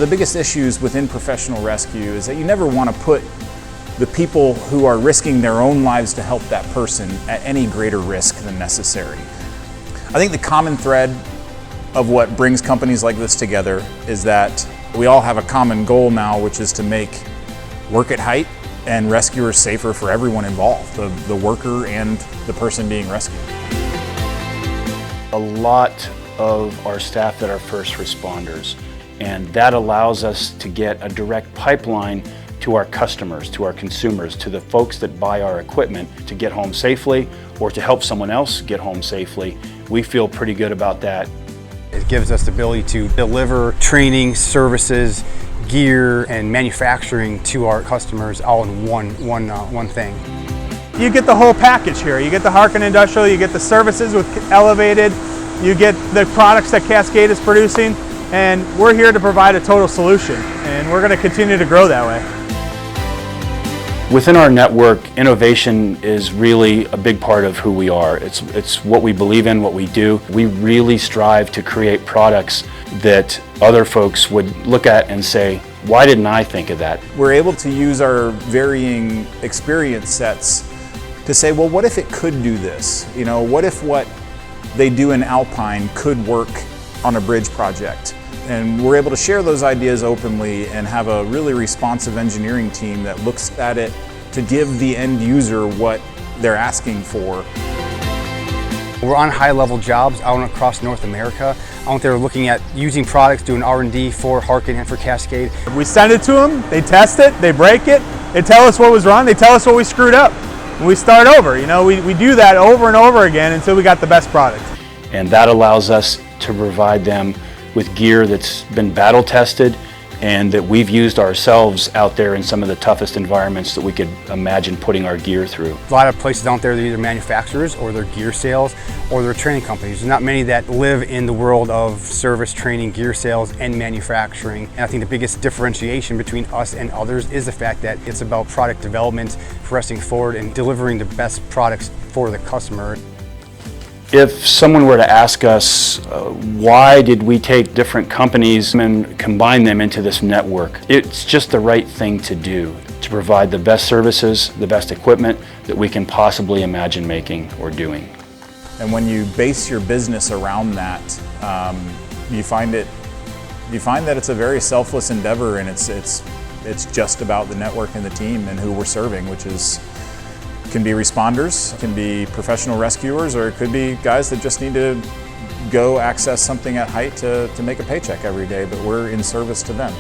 of the biggest issues within professional rescue is that you never want to put the people who are risking their own lives to help that person at any greater risk than necessary. I think the common thread of what brings companies like this together is that we all have a common goal now, which is to make work at height and rescuers safer for everyone involved, the worker and the person being rescued. A lot of our staff that are first responders, and that allows us to get a direct pipeline to our customers, to our consumers, to the folks that buy our equipment to get home safely or to help someone else get home safely. We feel pretty good about that. It gives us the ability to deliver training, services, gear, and manufacturing to our customers all in one thing. You get the whole package here. You get the Harken Industrial, you get the services with Elevated, you get the products that Cascade is producing, and we're here to provide a total solution, and we're going to continue to grow that way. Within our network, innovation is really a big part of who we are. It's what we believe in, what we do. We really strive to create products that other folks would look at and say, why didn't I think of that? We're able to use our varying experience sets to say, well, what if it could do this? You know, what if what they do in Alpine could work on a bridge project? And we're able to share those ideas openly and have a really responsive engineering team that looks at it to give the end user what they're asking for. We're on high-level jobs out across North America, out there looking at using products, doing R&D for Harken and for Cascade. We send it to them, they test it, they break it, they tell us what was wrong, they tell us what we screwed up. And we start over. You know, we do that over and over again until we got the best product. And that allows us to provide them with gear that's been battle tested and that we've used ourselves out there in some of the toughest environments that we could imagine putting our gear through. A lot of places out there, they're either manufacturers or they're gear sales or they're training companies. There's not many that live in the world of service, training, gear sales, and manufacturing. And I think the biggest differentiation between us and others is the fact that it's about product development, pressing forward, and delivering the best products for the customer. If someone were to ask us, why did we take different companies and combine them into this network? It's just the right thing to do, to provide the best services, the best equipment that we can possibly imagine making or doing. And when you base your business around that, you find that it's a very selfless endeavor, and it's just about the network and the team and who we're serving, which can be responders, can be professional rescuers, or it could be guys that just need to go access something at height to make a paycheck every day, but we're in service to them.